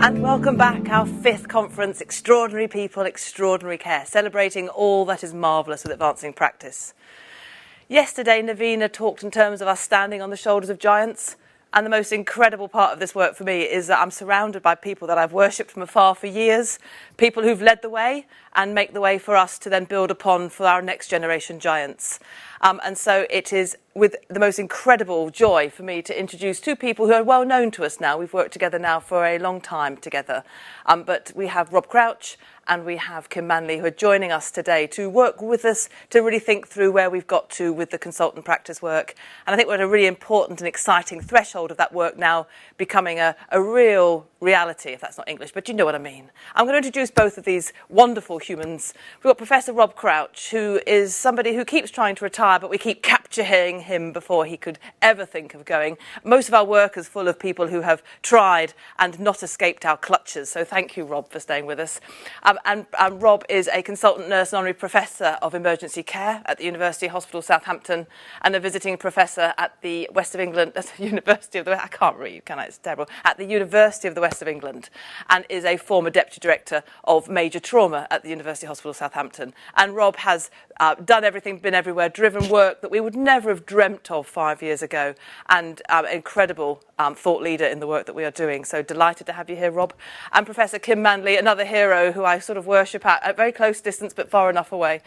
And welcome back, our 5th conference, Extraordinary People, Extraordinary Care, celebrating all that is marvellous with advancing practice. Yesterday, Navina talked in terms of us standing on the shoulders of giants. And the most incredible part of this work for me is that I'm surrounded by people that I've worshipped from afar for years, people who've led the way and make the way for us to then build upon for our next generation giants. And so it is with the most incredible joy for me to introduce 2 people who are well known to us now. We've worked together now for a long time together. But we have Rob Crouch and we have Kim Manley, who are joining us today to work with us to really think through where we've got to with the consultant practice work. And I think we're at a really important and exciting threshold of that work now becoming a real reality, if that's not English, but you know what I mean. I'm going to introduce both of these wonderful humans. We've got Professor Rob Crouch, who is somebody who keeps trying to retire, but we keep capturing him before he could ever think of going. Most of our work is full of people who have tried and not escaped our clutches. So thank you, Rob, for staying with us. And Rob is a consultant nurse and honorary professor of emergency care at the University Hospital Southampton and a visiting professor at the West of England, at the University of the, I can't read, can I? It's terrible, at the University of the West of England, and is a former deputy director of major trauma at the University Hospital Southampton. And Rob has done everything, been everywhere, driven work that we would never have dreamt of 5 years ago, and incredible thought leader in the work that we are doing. So delighted to have you here, Rob. And Professor Kim Manley, another hero who I sort of worship at very close distance but far enough away.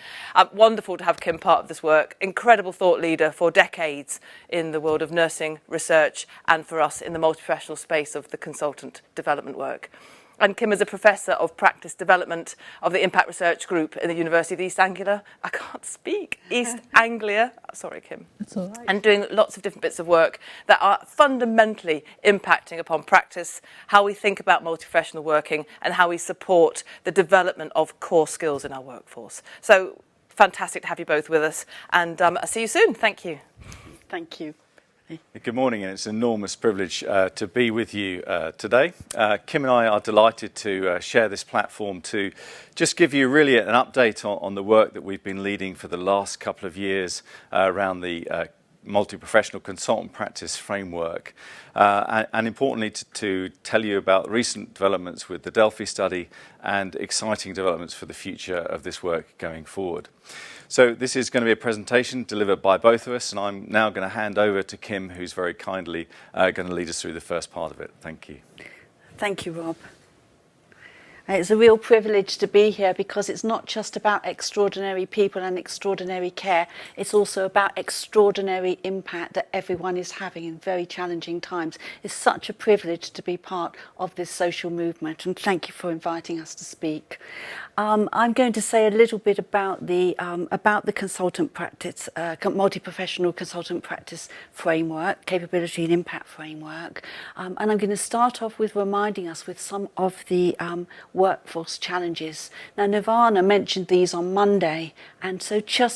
Wonderful to have Kim part of this work. Incredible thought leader for decades in the world of nursing research and for us in the multi-professional space of the consultant development work. And Kim is a professor of practice development of the Impact Research Group in the University of East Anglia. I can't speak. East Anglia. Sorry, Kim. That's all right. And doing lots of different bits of work that are fundamentally impacting upon practice, how we think about multi-professional working, and how we support the development of core skills in our workforce. So fantastic to have you both with us. And I'll see you soon. Thank you. Thank you. Good morning, and it's an enormous privilege to be with you today. Kim and I are delighted to share this platform to just give you really an update on the work that we've been leading for the last couple of years around the multi-professional consultant practice framework, and importantly to tell you about recent developments with the Delphi study and exciting developments for the future of this work going forward. So this is going to be a presentation delivered by both of us, and I'm now going to hand over to Kim, who's very kindly going to lead us through the first part of it. Thank you. Thank you, Rob. It's a real privilege to be here because it's not just about extraordinary people and extraordinary care, it's also about extraordinary impact that everyone is having in very challenging times. It's such a privilege to be part of this social movement, and thank you for inviting us to speak. I'm going to say a little bit about the consultant practice, multi-professional consultant practice framework, capability and impact framework, and I'm going to start off with reminding us with some of the workforce challenges. Now, Nirvana mentioned these on Monday, and so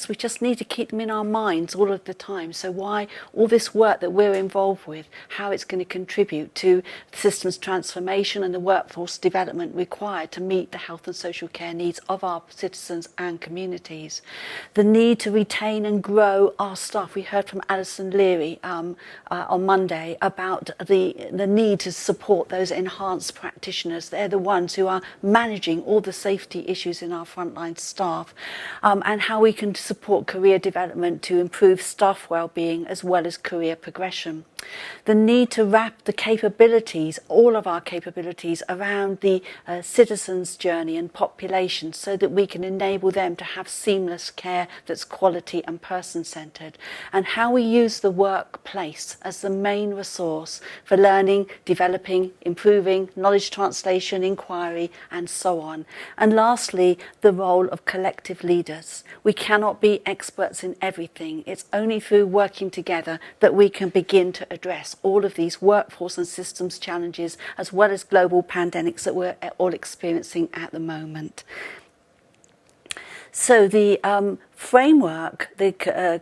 we just need to keep them in our minds all of the time. So why all this work that we're involved with, how it's going to contribute to systems transformation and the workforce development required to meet the health and social care needs of our citizens and communities. The need to retain and grow our staff. We heard from Alison Leary on Monday about the need to support those enhanced practitioners. They're the ones who are managing all the safety issues in our frontline staff, and how we can support career development to improve staff well-being as well as career progression. The need to wrap the capabilities, all of our capabilities, around the citizens' journey and population so that we can enable them to have seamless care that's quality and person-centred, and how we use the workplace as the main resource for learning, developing, improving, knowledge translation, inquiry, and so on. And lastly, the role of collective leaders. We cannot be experts in everything. It's only through working together that we can begin to address all of these workforce and systems challenges, as well as global pandemics that we're all experiencing at the moment. So the framework, the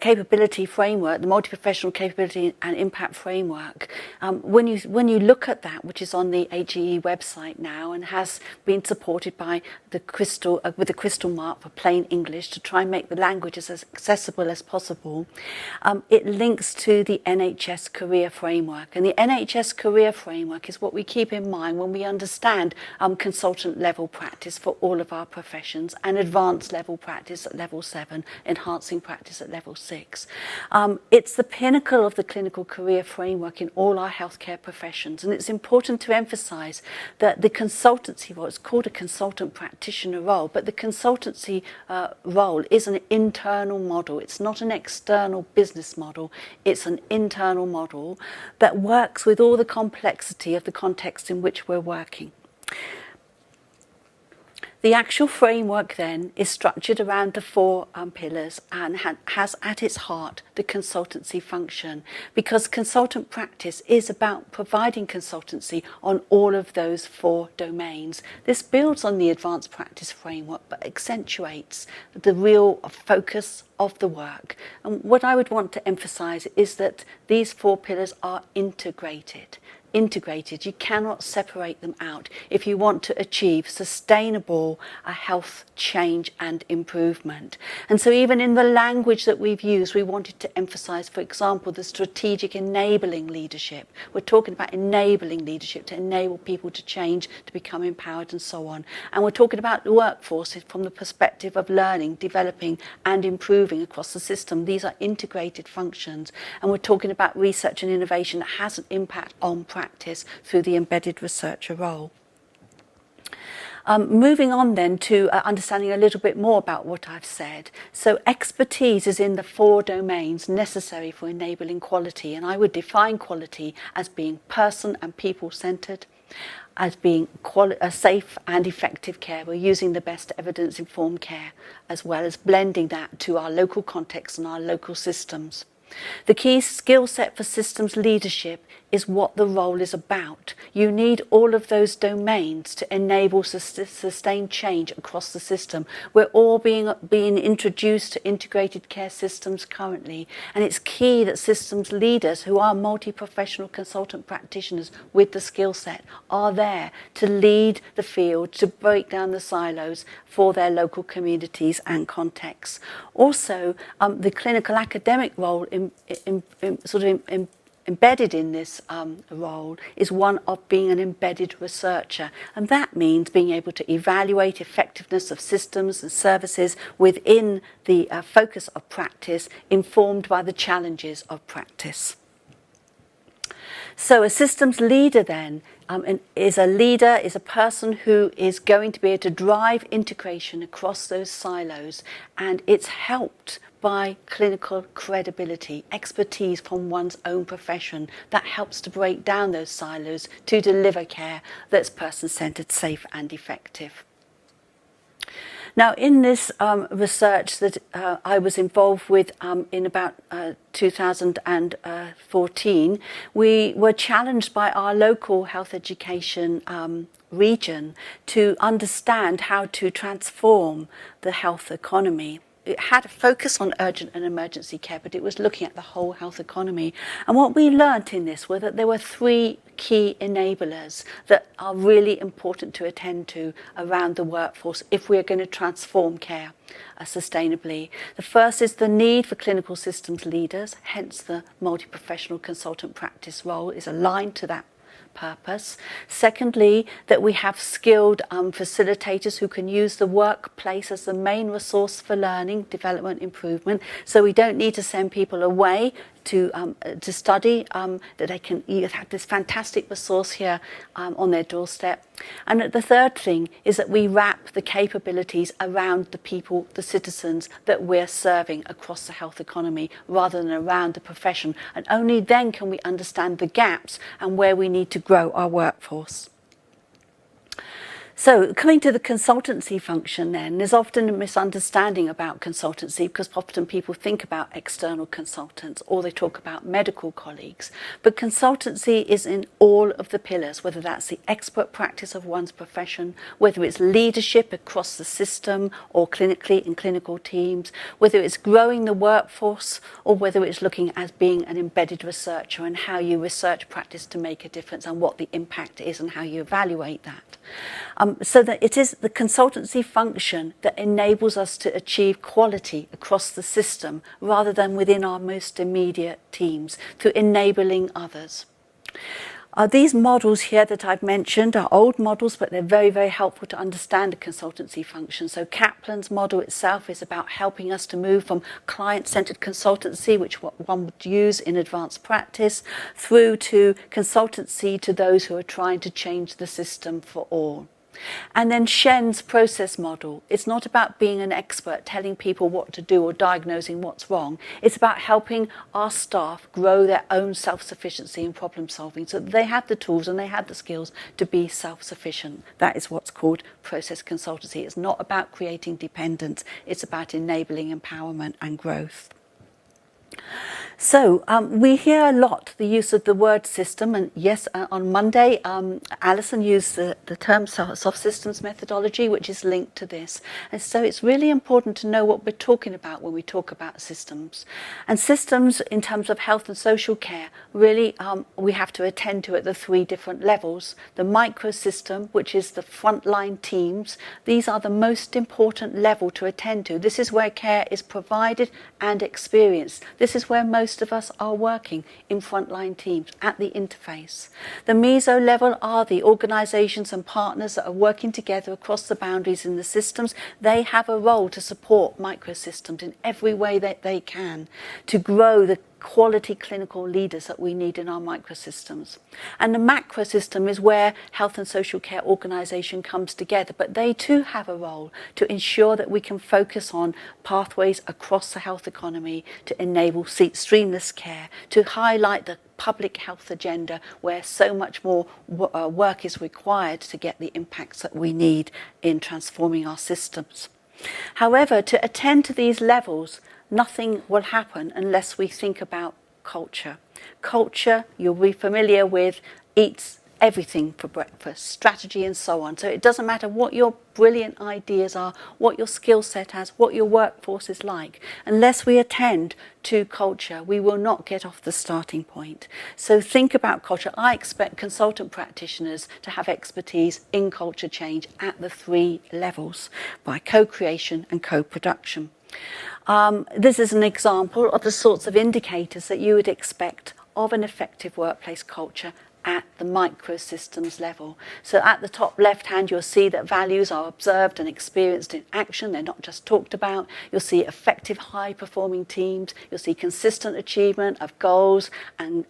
capability framework, the multi-professional capability and impact framework, when you look at that, which is on the HEE website now and has been supported by the crystal with the crystal mark for plain English to try and make the language as accessible as possible, it links to the NHS career framework. And the NHS career framework is what we keep in mind when we understand consultant level practice for all of our professions and advanced level practice at level 7, enhancing practice at level 6. It's the pinnacle of the clinical career framework in all our healthcare professions, and it's important to emphasise that the consultancy role, it's called a consultant practitioner role, but the consultancy role is an internal model. It's not an external business model, it's an internal model that works with all the complexity of the context in which we're working. The actual framework then is structured around the 4 pillars and has at its heart the consultancy function, because consultant practice is about providing consultancy on all of those 4 domains. This builds on the advanced practice framework but accentuates the real focus of the work. And what I would want to emphasise is that these 4 pillars are integrated. You cannot separate them out if you want to achieve sustainable health change and improvement. And so even in the language that we've used, we wanted to emphasise, for example, the strategic enabling leadership. We're talking about enabling leadership to enable people to change, to become empowered and so on. And we're talking about the workforce from the perspective of learning, developing and improving across the system. These are integrated functions. And we're talking about research and innovation that has an impact on practice through the embedded researcher role. Moving on then to understanding a little bit more about what I've said. So expertise is in the 4 domains necessary for enabling quality, and I would define quality as being person and people centred, as being safe and effective care. We're using the best evidence informed care, as well as blending that to our local context and our local systems. The key skill set for systems leadership is what the role is about. You need all of those domains to enable sustained change across the system. We're all being introduced to integrated care systems currently, and it's key that systems leaders who are multi-professional consultant practitioners with the skill set are there to lead the field, to break down the silos for their local communities and contexts. Also, the clinical academic role embedded in this role is one of being an embedded researcher, and that means being able to evaluate effectiveness of systems and services within the focus of practice, informed by the challenges of practice. So a systems leader then is a person who is going to be able to drive integration across those silos, and it's helped by clinical credibility, expertise from one's own profession that helps to break down those silos to deliver care that's person-centred, safe and effective. Now, in this research that I was involved with in about 2014, we were challenged by our local health education region to understand how to transform the health economy. It had a focus on urgent and emergency care, but it was looking at the whole health economy. And what we learnt in this were that there were 3 key enablers that are really important to attend to around the workforce if we are going to transform care sustainably. The first is the need for clinical systems leaders, hence the multi-professional consultant practice role is aligned to that purpose. Secondly, that we have skilled facilitators who can use the workplace as the main resource for learning, development, improvement. So we don't need to send people away to study, that they can have this fantastic resource here on their doorstep. And the third thing is that we wrap the capabilities around the people, the citizens that we're serving across the health economy rather than around the profession. And only then can we understand the gaps and where we need to grow our workforce. So coming to the consultancy function then, there's often a misunderstanding about consultancy because often people think about external consultants or they talk about medical colleagues. But consultancy is in all of the pillars, whether that's the expert practice of one's profession, whether it's leadership across the system or clinically in clinical teams, whether it's growing the workforce or whether it's looking at being an embedded researcher and how you research practice to make a difference and what the impact is and how you evaluate that. So that it is the consultancy function that enables us to achieve quality across the system rather than within our most immediate teams through enabling others. These models here that I've mentioned are old models, but they're very, very helpful to understand the consultancy function. So Kaplan's model itself is about helping us to move from client-centered consultancy, which one would use in advanced practice, through to consultancy to those who are trying to change the system for all. And then Shen's process model. It's not about being an expert, telling people what to do or diagnosing what's wrong. It's about helping our staff grow their own self-sufficiency in problem solving so that they have the tools and they have the skills to be self-sufficient. That is what's called process consultancy. It's not about creating dependence. It's about enabling empowerment and growth. So we hear a lot the use of the word system, and yes, on Monday Alison used the term soft systems methodology, which is linked to this. And so it's really important to know what we're talking about when we talk about systems. And systems in terms of health and social care, really we have to attend to at the three different levels. The microsystem, which is the frontline teams, these are the most important level to attend to. This is where care is provided and experienced. This is where most of us are working, in frontline teams at the interface. The meso level are the organisations and partners that are working together across the boundaries in the systems. They have a role to support microsystems in every way that they can to grow the quality clinical leaders that we need in our microsystems. And the macro system is where health and social care organisation comes together, but they too have a role to ensure that we can focus on pathways across the health economy to enable streamless care, to highlight the public health agenda where so much more work is required to get the impacts that we need in transforming our systems. However, to attend to these levels, nothing will happen unless we think about culture. Culture, you'll be familiar with, eats everything for breakfast, strategy and so on. So it doesn't matter what your brilliant ideas are, what your skill set has, what your workforce is like. Unless we attend to culture, we will not get off the starting point. So think about culture. I expect consultant practitioners to have expertise in culture change at the three levels by co-creation and co-production. This is an example of the sorts of indicators that you would expect of an effective workplace culture at the microsystems level. So at the top left hand, you'll see that values are observed and experienced in action. They're not just talked about. You'll see effective high performing teams. You'll see consistent achievement of goals and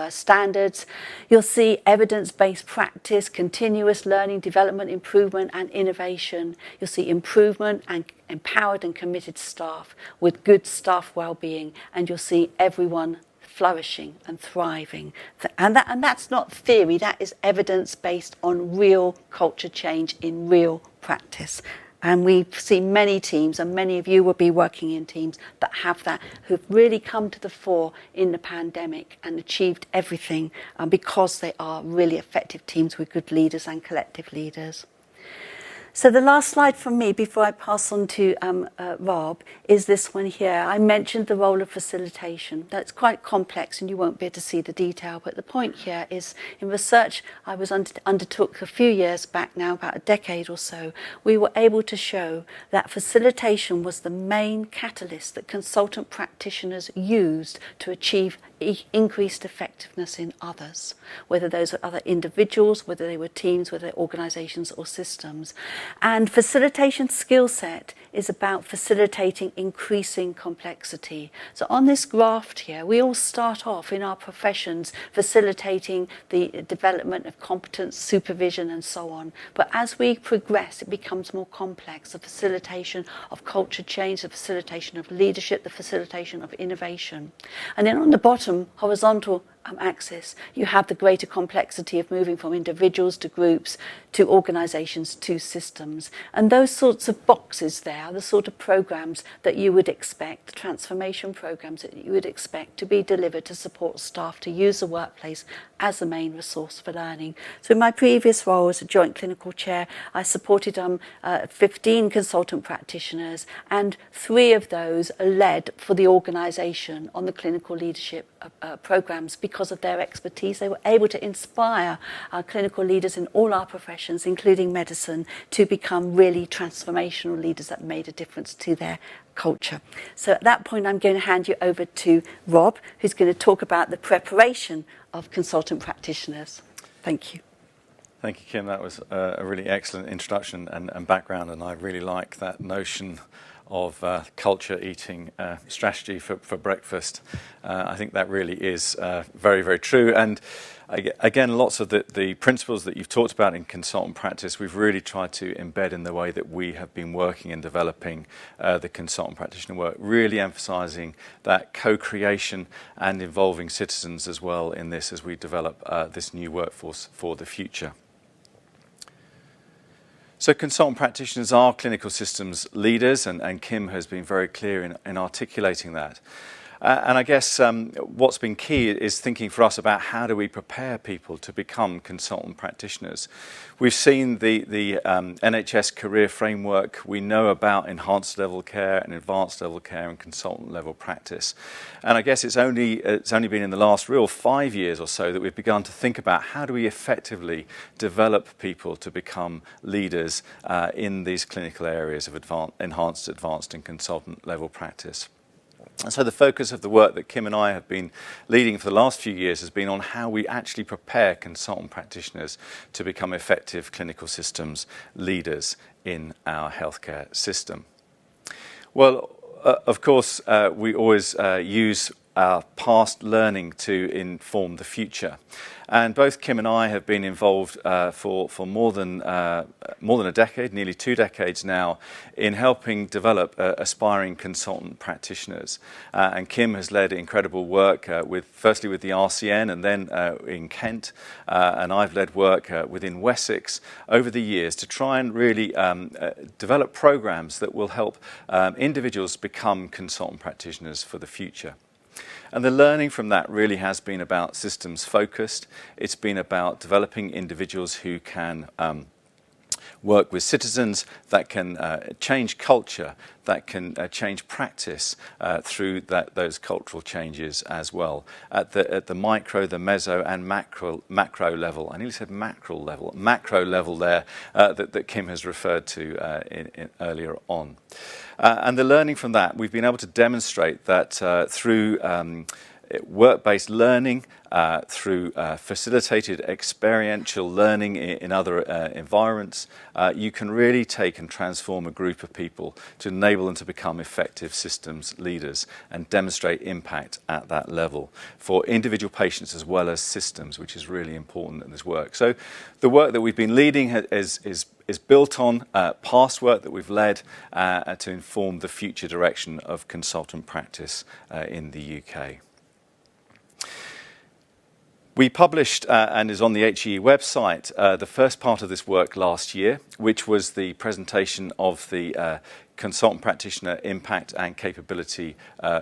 standards. You'll see evidence-based practice, continuous learning, development, improvement and innovation. You'll see improvement and empowered and committed staff with good staff well-being, and you'll see everyone flourishing and thriving. And that's not theory, that is evidence based on real culture change in real practice. And we've seen many teams, and many of you will be working in teams that have that, who've really come to the fore in the pandemic and achieved everything because they are really effective teams with good leaders and collective leaders. So the last slide from me before I pass on to Rob is this one here. I mentioned the role of facilitation. That's quite complex and you won't be able to see the detail, but the point here is in research I was undertook a few years back now, about a decade or so, we were able to show that facilitation was the main catalyst that consultant practitioners used to achieve increased effectiveness in others, whether those were other individuals, whether they were teams, whether they're organisations or systems. And facilitation skill set is about facilitating increasing complexity. So on this graph here, we all start off in our professions facilitating the development of competence, supervision and so on. But as we progress, it becomes more complex. The facilitation of culture change, the facilitation of leadership, the facilitation of innovation. And then on the bottom, horizontal axis, you have the greater complexity of moving from individuals to groups to organisations to systems. And those sorts of boxes there are the sort of programmes that you would expect, the transformation programmes that you would expect to be delivered to support staff to use the workplace as the main resource for learning. So in my previous role as a joint clinical chair, I supported 15 consultant practitioners, and 3 of those led for the organisation on the clinical leadership programmes because of their expertise. They were able to inspire our clinical leaders in all our professions, including medicine, to become really transformational leaders that made a difference to their culture. So at that point, I'm going to hand you over to Rob, who's going to talk about the preparation of consultant practitioners. Thank you. Thank you, Kim. That was a really excellent introduction and background, and I really like that notion of culture eating strategy for breakfast. I think that really is very, very true. And again, lots of the principles that you've talked about in consultant practice, we've really tried to embed in the way that we have been working and developing the consultant practitioner work, really emphasising that co-creation and involving citizens as well in this as we develop this new workforce for the future. So consultant practitioners are clinical systems leaders, and Kim has been very clear in articulating that. And I guess what's been key is thinking for us about how do we prepare people to become consultant practitioners. We've seen the NHS career framework. We know about enhanced level care and advanced level care and consultant level practice. And I guess it's only been in the last real 5 years or so that we've begun to think about how do we effectively develop people to become leaders in these clinical areas of enhanced, advanced and consultant level practice. And so the focus of the work that Kim and I have been leading for the last few years has been on how we actually prepare consultant practitioners to become effective clinical systems leaders in our healthcare system. Well, of course, we always use our past learning to inform the future. And both Kim and I have been involved for more than a decade, nearly 2 decades now, in helping develop aspiring consultant practitioners. And Kim has led incredible work firstly with the RCN and then in Kent. And I've led work within Wessex over the years to try and really develop programs that will help individuals become consultant practitioners for the future. And the learning from that really has been about systems focused. It's been about developing individuals who can work with citizens, that can change culture, that can change practice through those cultural changes as well. At the micro, the meso and macro level, I nearly said macro level there that Kim has referred to earlier on. And the learning from that, we've been able to demonstrate that through work-based learning, through facilitated experiential learning in other environments, you can really take and transform a group of people to enable them to become effective systems leaders and demonstrate impact at that level for individual patients as well as systems, which is really important in this work. So the work that we've been leading is built on past work that we've led to inform the future direction of consultant practice in the UK. We published, and is on the HEE website, the first part of this work last year, which was the presentation of the consultant practitioner impact and capability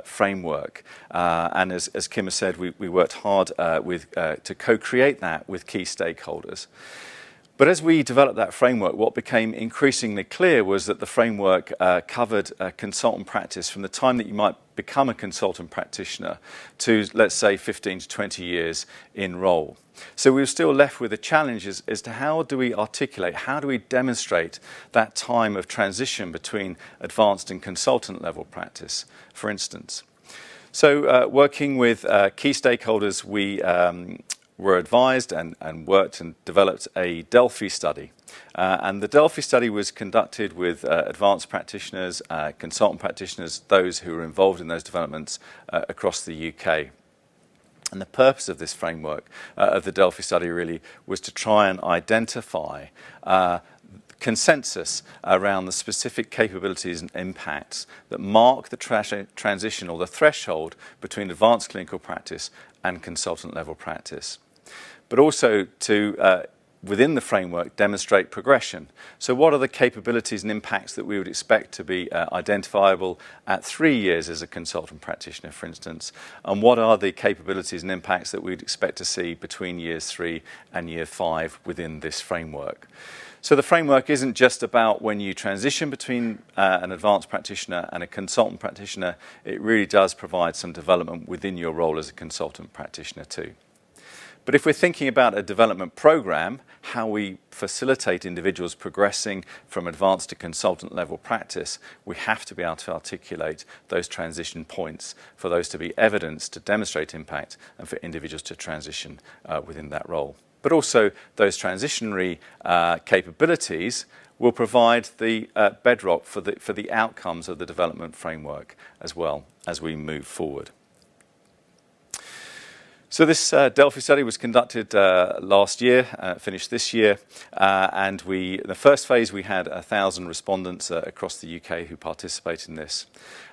framework. And as Kim has said, we worked hard to co-create that with key stakeholders. But as we developed that framework, what became increasingly clear was that the framework covered consultant practice from the time that you might become a consultant practitioner to, let's say, 15 to 20 years in role. So we were still left with a challenge as to how do we articulate, how do we demonstrate that time of transition between advanced and consultant level practice, for instance. So working with key stakeholders, we were advised and worked and developed a Delphi study. And the Delphi study was conducted with advanced practitioners, consultant practitioners, those who were involved in those developments across the UK. And the purpose of this framework of the Delphi study really was to try and identify consensus around the specific capabilities and impacts that mark the transition or the threshold between advanced clinical practice and consultant level practice. But also to, within the framework, demonstrate progression. So what are the capabilities and impacts that we would expect to be identifiable at 3 years as a consultant practitioner, for instance? And what are the capabilities and impacts that we'd expect to see between years 3 and year 5 within this framework? So the framework isn't just about when you transition between an advanced practitioner and a consultant practitioner. It really does provide some development within your role as a consultant practitioner too. But if we're thinking about a development program, how we facilitate individuals progressing from advanced to consultant level practice, we have to be able to articulate those transition points for those to be evidence to demonstrate impact and for individuals to transition within that role. But also those transitionary capabilities will provide the bedrock for the outcomes of the development framework as well as we move forward. So this Delphi study was conducted last year, finished this year, and in the first phase we had 1,000 respondents across the UK who participated in this.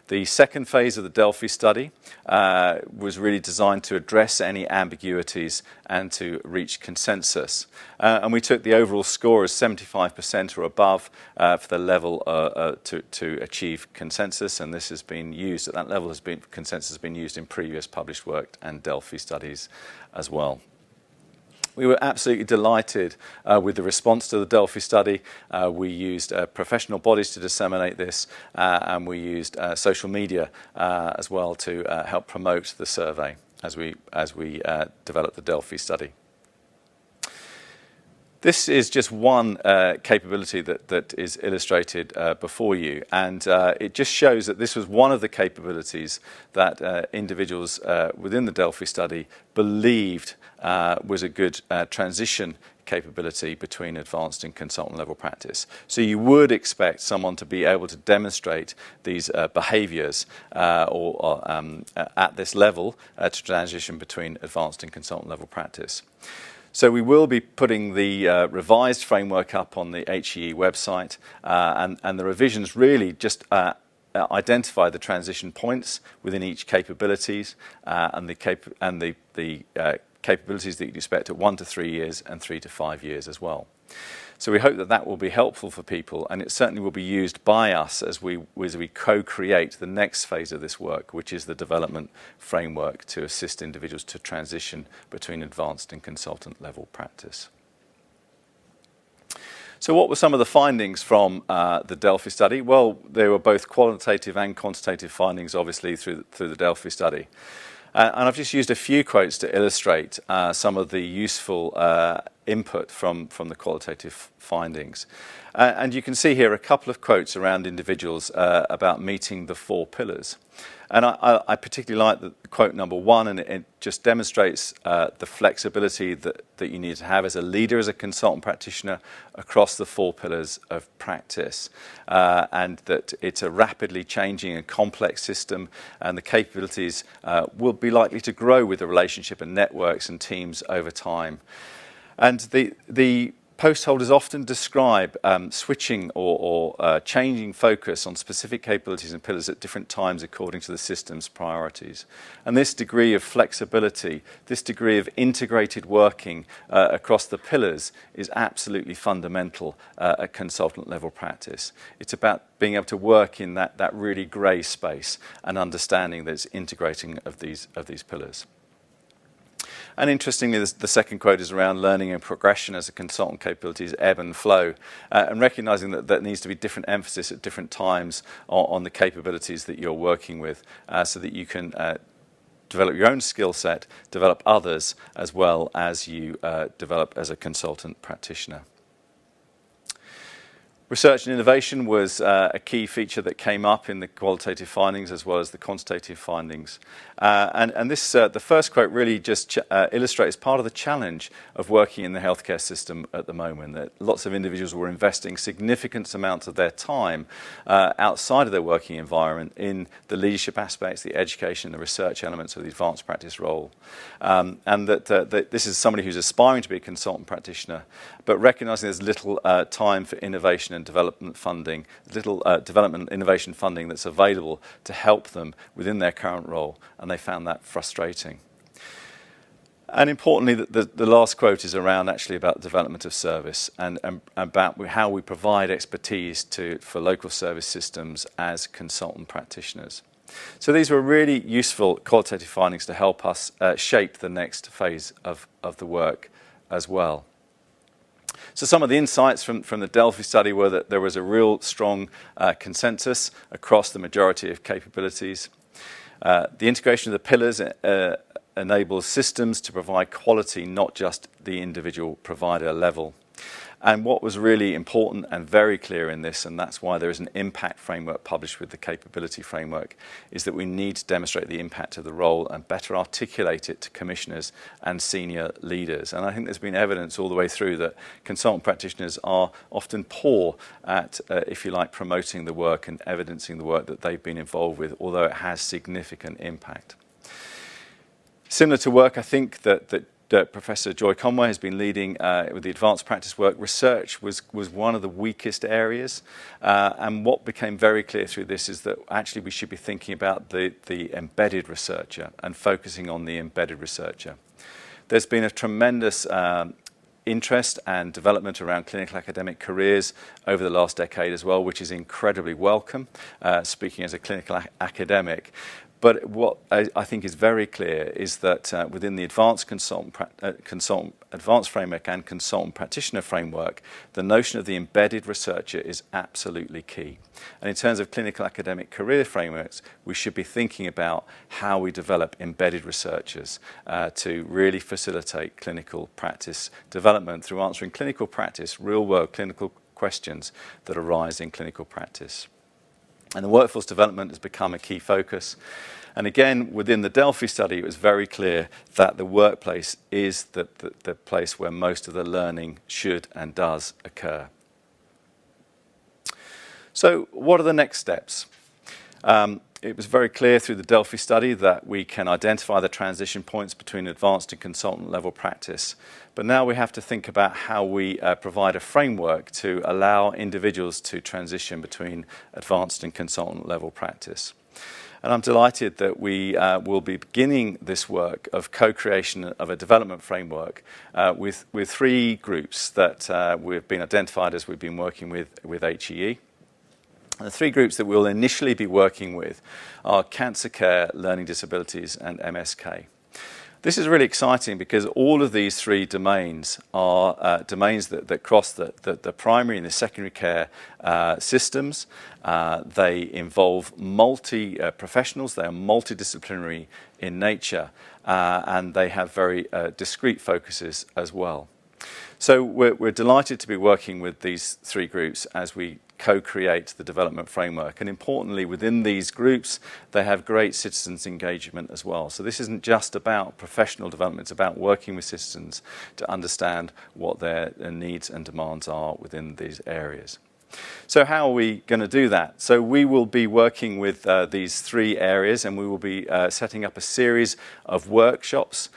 The second phase of the Delphi study was really designed to address any ambiguities and to reach consensus. And we took the overall score as 75% or above for the level to achieve consensus, and this has been used at that level. Consensus has been used in previous published work and Delphi studies as well. We were absolutely delighted with the response to the Delphi study. We used professional bodies to disseminate this, and we used social media as well to help promote the survey as we developed the Delphi study. This is just one capability that is illustrated before you, and it just shows that this was one of the capabilities that individuals within the Delphi study believed was a good transition capability between advanced and consultant level practice. So you would expect someone to be able to demonstrate these behaviours at this level to transition between advanced and consultant level practice. So we will be putting the revised framework up on the HEE website, and the revisions really just identify the transition points within each capabilities and the capabilities that you'd expect at 1 to 3 years and 3 to 5 years as well. So we hope that that will be helpful for people, and it certainly will be used by us as we co-create the next phase of this work, which is the development framework to assist individuals to transition between advanced and consultant level practice. So what were some of the findings from the Delphi study? Well, there were both qualitative and quantitative findings, obviously, through the Delphi study. And I've just used a few quotes to illustrate some of the useful input from the qualitative findings. And you can see here a couple of quotes around individuals about meeting the 4 pillars. And I particularly like the quote number 1, and it just demonstrates the flexibility that you need to have as a leader, as a consultant practitioner, across the 4 pillars of practice. And that it's a rapidly changing and complex system, and the capabilities will be likely to grow with the relationship and networks and teams over time. And the post holders often describe switching or changing focus on specific capabilities and pillars at different times according to the system's priorities. And this degree of flexibility, this degree of integrated working across the pillars is absolutely fundamental at consultant level practice. It's about being able to work in that really grey space and understanding that it's integrating of these pillars. And interestingly, the second quote is around learning and progression as a consultant capabilities ebb and flow, and recognising that there needs to be different emphasis at different times on the capabilities that you're working with, so that you can develop your own skill set, develop others, as well as you develop as a consultant practitioner. Research and innovation was a key feature that came up in the qualitative findings as well as the quantitative findings. And this, the first quote really just illustrates part of the challenge of working in the healthcare system at the moment, that lots of individuals were investing significant amounts of their time outside of their working environment in the leadership aspects, the education, the research elements of the advanced practice role. And that this is somebody who's aspiring to be a consultant practitioner, but recognising there's little time for innovation and development funding, little development and innovation funding that's available to help them within their current role, and they found that frustrating. And importantly, the last quote is around actually about development of service and about how we provide expertise for local service systems as consultant practitioners. So these were really useful qualitative findings to help us shape the next phase of the work as well. So some of the insights from the Delphi study were that there was a real strong consensus across the majority of capabilities. The integration of the pillars enables systems to provide quality, not just the individual provider level. And what was really important and very clear in this, and that's why there is an impact framework published with the capability framework, is that we need to demonstrate the impact of the role and better articulate it to commissioners and senior leaders. And I think there's been evidence all the way through that consultant practitioners are often poor at, if you like, promoting the work and evidencing the work that they've been involved with, although it has significant impact. Similar to work, I think that Professor Joy Conway has been leading with the advanced practice work. Research was one of the weakest areas, and what became very clear through this is that actually we should be thinking about the embedded researcher and focusing on the embedded researcher. There's been a tremendous interest and development around clinical academic careers over the last decade as well, which is incredibly welcome, speaking as a clinical academic. But what I think is very clear is that within the advanced advanced framework and consultant practitioner framework, the notion of the embedded researcher is absolutely key. And in terms of clinical academic career frameworks, we should be thinking about how we develop embedded researchers to really facilitate clinical practice development through answering clinical practice, real-world clinical questions that arise in clinical practice. And the workforce development has become a key focus. And again, within the Delphi study, it was very clear that the workplace is the place where most of the learning should and does occur. So what are the next steps? It was very clear through the Delphi study that we can identify the transition points between advanced and consultant level practice. But now we have to think about how we provide a framework to allow individuals to transition between advanced and consultant level practice. And I'm delighted that we will be beginning this work of co-creation of a development framework with three groups that we've been identified as we've been working with HEE. And the three groups that we'll initially be working with are cancer care, learning disabilities, and MSK. This is really exciting because all of these three domains are domains that cross the primary and the secondary care systems. They involve multi-professionals, they are multidisciplinary in nature, and they have very discrete focuses as well. So we're delighted to be working with these three groups as we co-create the development framework. And importantly, within these groups, they have great citizens' engagement as well. So this isn't just about professional development, it's about working with citizens to understand what their needs and demands are within these areas. So how are we going to do that? So we will be working with these three areas, and we will be setting up a series of workshops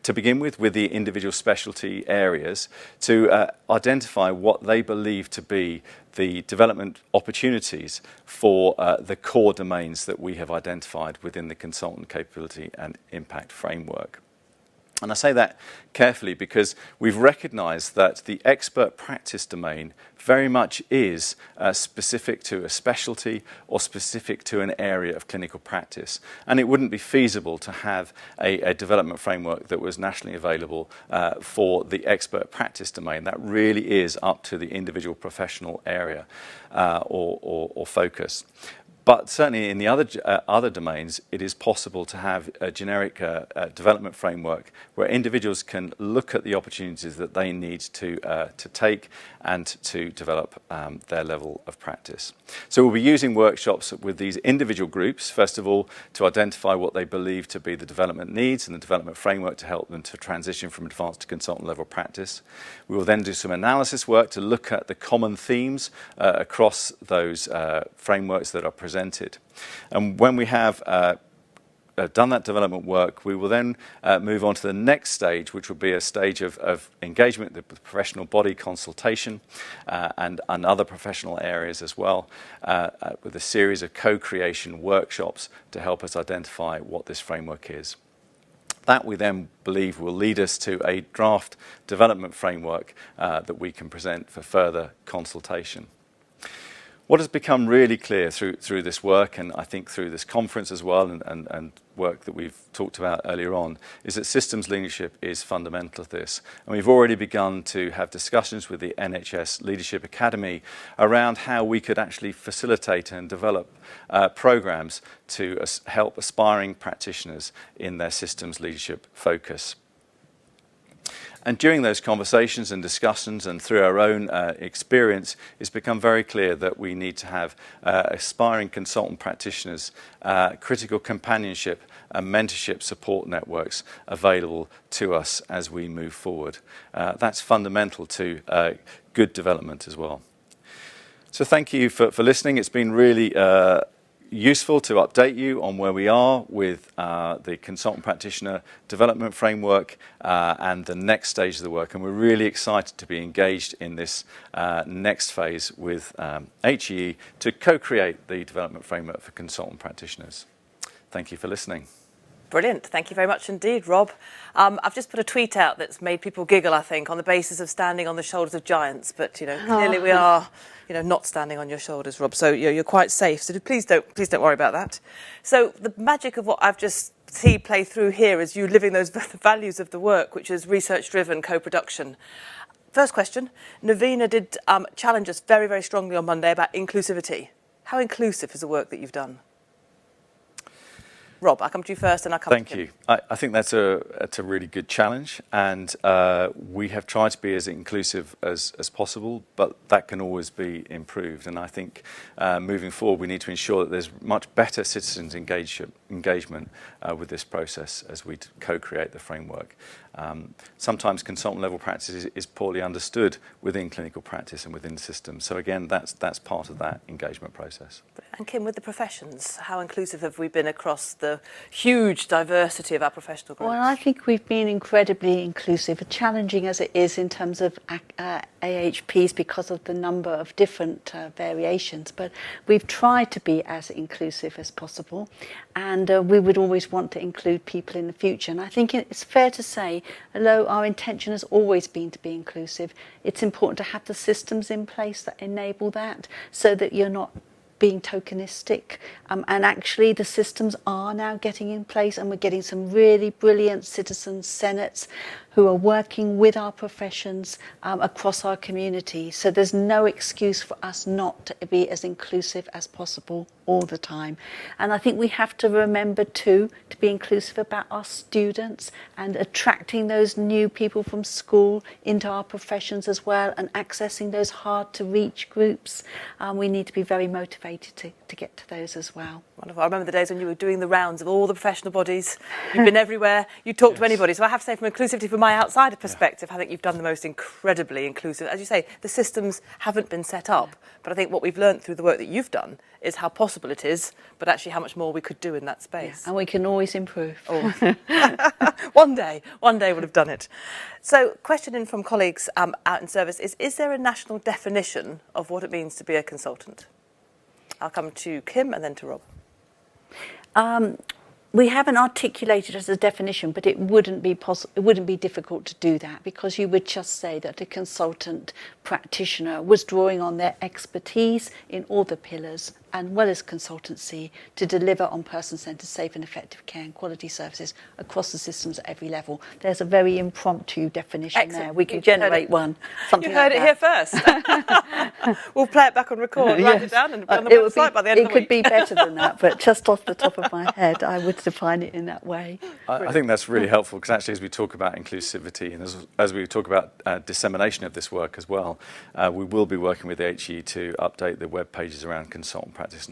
to begin with the individual specialty areas to identify what they believe to be the development opportunities for the core domains that we have identified within the consultant capability and impact framework. And I say that carefully because we've recognised that the expert practice domain very much is specific to a specialty or specific to an area of clinical practice. And it wouldn't be feasible to have a development framework that was nationally available for the expert practice domain. That really is up to the individual professional area or focus. But certainly in the other domains, it is possible to have a generic development framework where individuals can look at the opportunities that they need to take and to develop their level of practice. So we'll be using workshops with these individual groups, first of all, to identify what they believe to be the development needs and the development framework to help them to transition from advanced to consultant level practice. We will then do some analysis work to look at the common themes across those frameworks that are presented. And when we have done that development work, we will then move on to the next stage, which will be a stage of engagement with the professional body, consultation, and other professional areas as well, with a series of co-creation workshops to help us identify what this framework is. That we then believe will lead us to a draft development framework that we can present for further consultation. What has become really clear through this work, and I think through this conference as well, and work that we've talked about earlier on, is that systems leadership is fundamental to this. And we've already begun to have discussions with the NHS Leadership Academy around how we could actually facilitate and develop programs to help aspiring practitioners in their systems leadership focus. And during those conversations and discussions and through our own experience, it's become very clear that we need to have aspiring consultant practitioners, critical companionship and mentorship support networks available to us as we move forward. That's fundamental to good development as well. So thank you for listening. It's been really useful to update you on where we are with the consultant practitioner development framework and the next stage of the work, and we're really excited to be engaged in this next phase with HEE to co-create the development framework for consultant practitioners. Thank you for listening. Brilliant. Thank you very much indeed, Rob. I've just put a tweet out that's made people giggle, I think, on the basis of standing on the shoulders of giants. But, clearly we are, not standing on your shoulders, Rob. So you're quite safe. So please don't worry about that. So the magic of what I've just seen play through here is you living those values of the work, which is research-driven co-production. First question, Navina did challenge us very, very strongly on Monday about inclusivity. How inclusive is the work that you've done? Rob, I'll come to you first and I'll come to you. Thank you. I think that's a really good challenge, and we have tried to be as inclusive as possible, but that can always be improved. And I think moving forward we need to ensure that there's much better citizens engagement with this process as we co-create the framework. Sometimes consultant level practice is poorly understood within clinical practice and within systems. So again, that's part of that engagement process. And Kim, with the professions, how inclusive have we been across the huge diversity of our professional groups? Well, I think we've been incredibly inclusive, challenging as it is in terms of AHPs because of the number of different variations, but we've tried to be as inclusive as possible, and we would always want to include people in the future. And I think it's fair to say, although our intention has always been to be inclusive, it's important to have the systems in place that enable that, so that you're not being tokenistic, and actually the systems are now getting in place, and we're getting some really brilliant citizen senates who are working with our professions across our community. So there's no excuse for us not to be as inclusive as possible all the time. And I think we have to remember too to be inclusive about our students and attracting those new people from school into our professions as well, and accessing those hard to reach groups. We need to be very motivated to get to those as well. Wonderful. I remember the days when you were doing the rounds of all the professional bodies. You've been everywhere. You talked to anybody. So I have to say, from inclusivity, from my outsider perspective, I think you've done the most incredibly inclusive. As you say, the systems haven't been set up, but I think what we've learned through the work that you've done is how possible it is, but actually how much more we could do in that space. Yeah, and we can always improve. One day we'll have done it. So, question in from colleagues out in service is there a national definition of what it means to be a consultant? I'll come to Kim and then to Rob. We haven't articulated as a definition, but it wouldn't be difficult to do that, because you would just say that a consultant practitioner was drawing on their expertise in all the pillars and well as consultancy to deliver on person-centred, safe and effective care and quality services across the systems at every level. There's a very impromptu definition. Excellent. There. We can generate one. Something You heard like it that. here first. We'll play it back on record, write it down, and it'll be on the website by the end of the week. It could be better than that, but just off the top of my head, I would define it in that way. I think that's really helpful, because actually as we talk about inclusivity and as we talk about dissemination of this work as well, we will be working with the HEE to update the web pages around consultant practice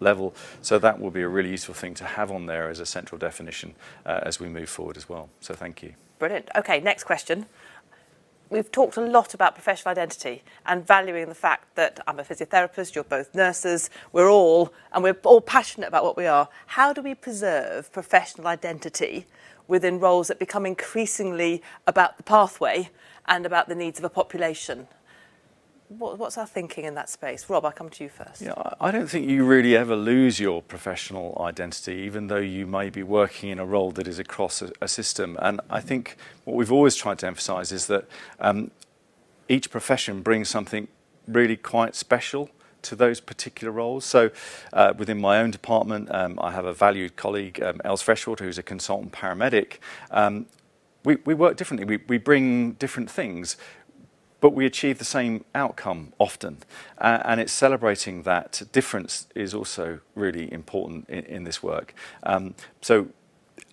level, so that will be a really useful thing to have on there as a central definition as we move forward as well. So thank you. Brilliant. Okay, next question. We've talked a lot about professional identity and valuing the fact that I'm a physiotherapist, you're both nurses, we're all passionate about what we are. How do we preserve professional identity within roles that become increasingly about the pathway and about the needs of a population? What's our thinking in that space? Rob, I'll come to you first. Yeah, I don't think you really ever lose your professional identity, even though you may be working in a role that is across a system. And I think what we've always tried to emphasise is that each profession brings something really quite special to those particular roles. So within my own department, I have a valued colleague, Els Freshwater, who's a consultant paramedic. We work differently. We bring different things, but we achieve the same outcome often. And it's celebrating that difference is also really important in this work. So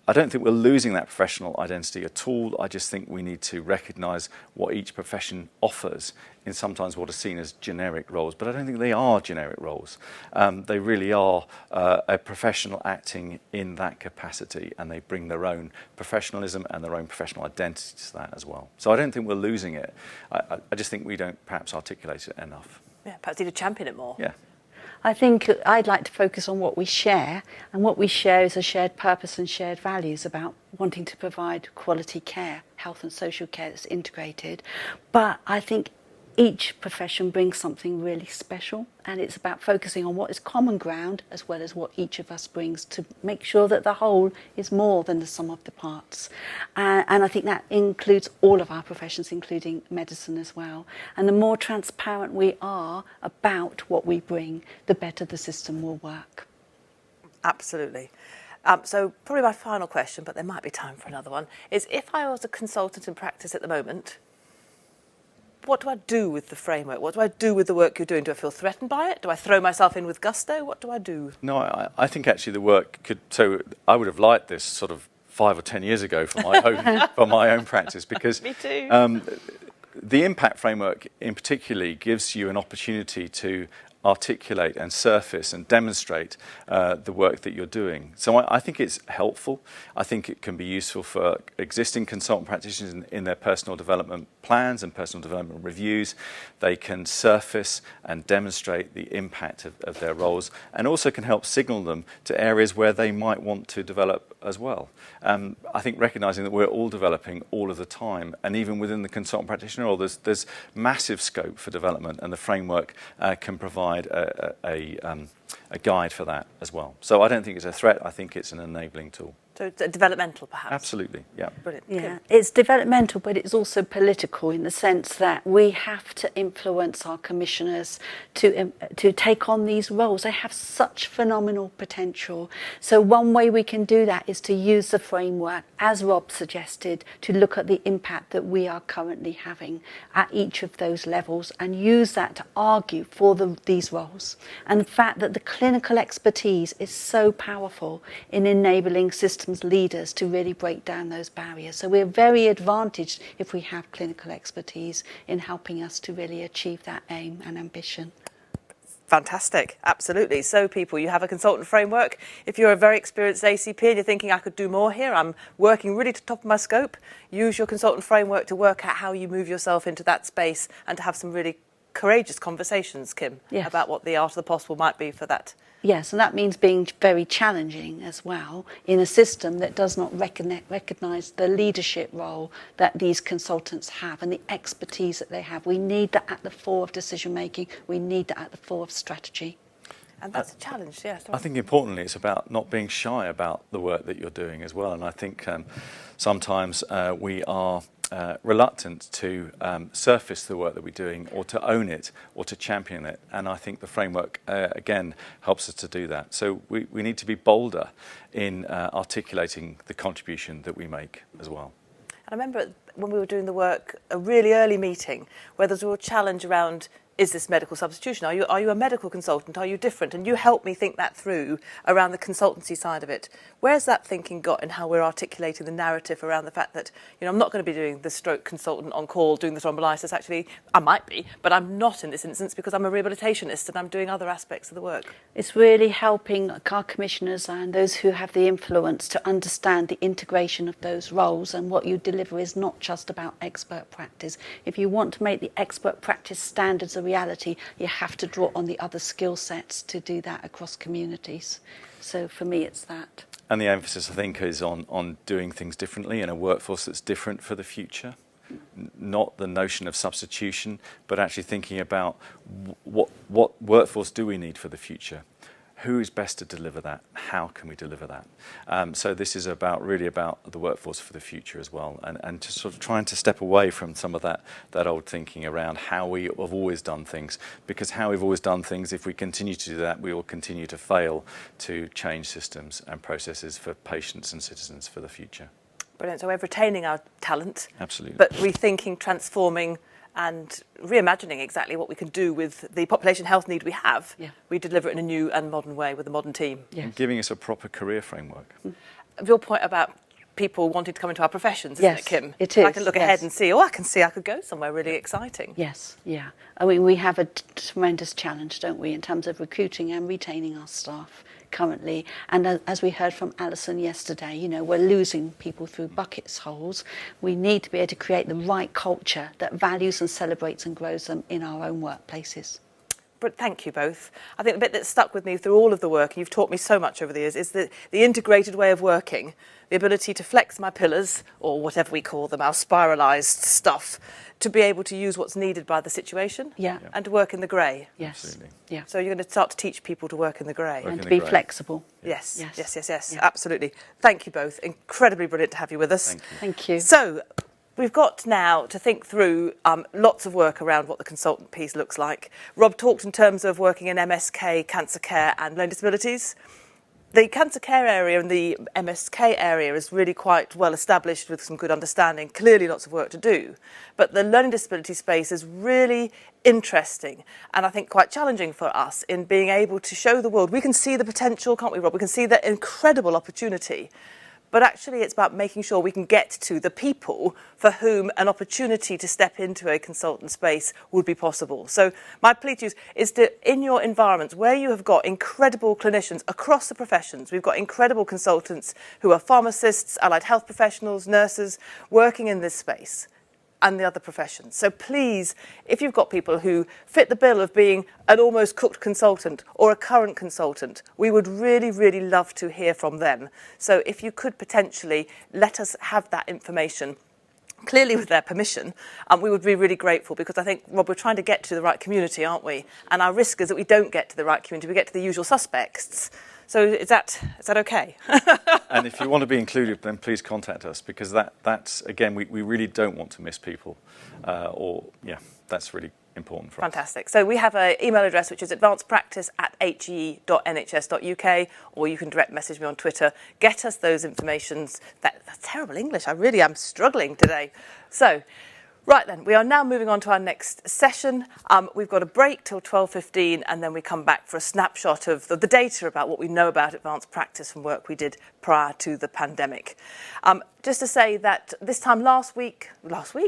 I don't think we're losing that professional identity at all. I just think we need to recognise what each profession offers in sometimes what are seen as generic roles. But I don't think they are generic roles. They really are a professional acting in that capacity, and they bring their own professionalism and their own professional identity to that as well. So I don't think we're losing it. I just think we don't perhaps articulate it enough. Yeah, perhaps need to champion it more. Yeah. I think I'd like to focus on what we share, and what we share is a shared purpose and shared values about wanting to provide quality care, health and social care that's integrated. But I think each profession brings something really special, and it's about focusing on what is common ground as well as what each of us brings to make sure that the whole is more than the sum of the parts. And I think that includes all of our professions, including medicine as well. And the more transparent we are about what we bring, the better the system will work. Absolutely. So probably my final question, but there might be time for another one, is if I was a consultant in practice at the moment, what do I do with the framework? What do I do with the work you're doing? Do I feel threatened by it? Do I throw myself in with gusto? What do I do? No, I think actually the work could... So I would have liked this sort of 5 or 10 years ago for my own practice, because Me too. The impact framework in particularly gives you an opportunity to articulate and surface and demonstrate the work that you're doing. So I think it's helpful. I think it can be useful for existing consultant practitioners in their personal development plans and personal development reviews. They can surface and demonstrate the impact of their roles, and also can help signal them to areas where they might want to develop as well. I think recognising that we're all developing all of the time, and even within the consultant practitioner role, there's massive scope for development, and the framework can provide a guide for that as well. So I don't think it's a threat. I think it's an enabling tool. So it's developmental, perhaps? Absolutely, yeah. Brilliant. Yeah, it's developmental, but it's also political in the sense that we have to influence our commissioners to take on these roles. They have such phenomenal potential. So one way we can do that is to use the framework, as Rob suggested, to look at the impact that we are currently having at each of those levels, and use that to argue for these roles. And the fact that the clinical expertise is so powerful in enabling systems leaders to really break down those barriers. So we're very advantaged if we have clinical expertise in helping us to really achieve that aim and ambition. Fantastic, absolutely. So people, you have a consultant framework. If you're a very experienced ACP and you're thinking I could do more here, I'm working really to the top of my scope, use your consultant framework to work out how you move yourself into that space and to have some really courageous conversations, Kim, Yes. about what the art of the possible might be for that. Yes, and that means being very challenging as well in a system that does not recognise the leadership role that these consultants have and the expertise that they have. We need that at the fore of decision making. We need that at the fore of strategy. And that's a challenge, yes. I think importantly it's about not being shy about the work that you're doing as well. And I think sometimes we are reluctant to surface the work that we're doing, or to own it, or to champion it. And I think the framework, again, helps us to do that. So we need to be bolder in articulating the contribution that we make as well. And I remember when we were doing the work, a really early meeting, where there was a real challenge around, is this medical substitution? Are you a medical consultant? Are you different? And you helped me think that through around the consultancy side of it. Where's that thinking got in how we're articulating the narrative around the fact that, I'm not going to be doing the stroke consultant on call, doing the thrombolysis. Actually, I might be, but I'm not in this instance because I'm a rehabilitationist and I'm doing other aspects of the work. It's really helping our commissioners and those who have the influence to understand the integration of those roles, and what you deliver is not just about expert practice. If you want to make the expert practice standards a reality, you have to draw on the other skill sets to do that across communities. So for me, it's that. And the emphasis, I think, is on doing things differently in a workforce that's different for the future. Not the notion of substitution, but actually thinking about what workforce do we need for the future? Who is best to deliver that? How can we deliver that? So this is really about the workforce for the future as well, and just sort of trying to step away from some of that old thinking around how we have always done things, because how we've always done things, if we continue to do that, we will continue to fail to change systems and processes for patients and citizens for the future. Brilliant. So we're retaining our talent. Absolutely. But rethinking, transforming, and reimagining exactly what we can do with the population health need we have. Yeah. We deliver it in a new and modern way with a modern team. Yes. And giving us a proper career framework. Your point about people wanting to come into our professions, isn't it, Kim? It is. I can look ahead and see, I could go somewhere really exciting. Yes, yeah. I mean, we have a tremendous challenge, don't we, in terms of recruiting and retaining our staff currently. And as we heard from Alison yesterday, we're losing people through bucket holes. We need to be able to create the right culture that values and celebrates and grows them in our own workplaces. But thank you both. I think the bit that stuck with me through all of the work, and you've taught me so much over the years, is the integrated way of working, the ability to flex my pillars, or whatever we call them, our spiralised stuff, to be able to use what's needed by the situation, and to work in the grey. Yes. Absolutely. Yeah. So you're going to start to teach people to work in the grey. And to be flexible. Yes, Yes. yes, Yeah. absolutely. Thank you both. Incredibly brilliant to have you with us. Thank you. Thank you. So we've got now to think through lots of work around what the consultant piece looks like. Rob talked in terms of working in MSK, cancer care and learning disabilities. The cancer care area and the MSK area is really quite well established with some good understanding. Clearly lots of work to do. But the learning disability space is really interesting and I think quite challenging for us in being able to show the world. We can see the potential, can't we, Rob? We can see the incredible opportunity. But actually it's about making sure we can get to the people for whom an opportunity to step into a consultant space would be possible. So my plea to you is to, in your environments where you have got incredible clinicians across the professions, we've got incredible consultants who are pharmacists, allied health professionals, nurses, working in this space, and the other professions. So please, if you've got people who fit the bill of being an almost cooked consultant or a current consultant, we would really, really love to hear from them. So if you could potentially let us have that information, clearly with their permission, we would be really grateful, because I think, Rob, we're trying to get to the right community, aren't we? And our risk is that we don't get to the right community, we get to the usual suspects. So is that okay? And if you want to be included, then please contact us, because that's again, we really don't want to miss people. That's really important for us. Fantastic. So we have an email address which is advancedpractice@he.nhs.uk, or you can direct message me on Twitter. Get us those informations. That's terrible English. I really am struggling today. So, right then, we are now moving on to our next session. We've got a break till 12:15, and then we come back for a snapshot of the data about what we know about advanced practice from work we did prior to the pandemic. Just to say that this time last week,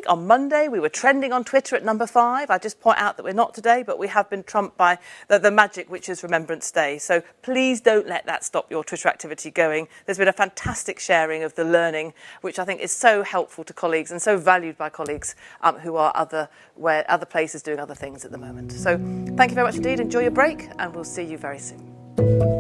on Monday, we were trending on Twitter at number 5. I just point out that we're not today, but we have been trumped by the magic which is Remembrance Day. So please don't let that stop your Twitter activity going. There's been a fantastic sharing of the learning, which I think is so helpful to colleagues and so valued by colleagues who are other places doing other things at the moment. So thank you very much indeed. Enjoy your break, and we'll see you very soon.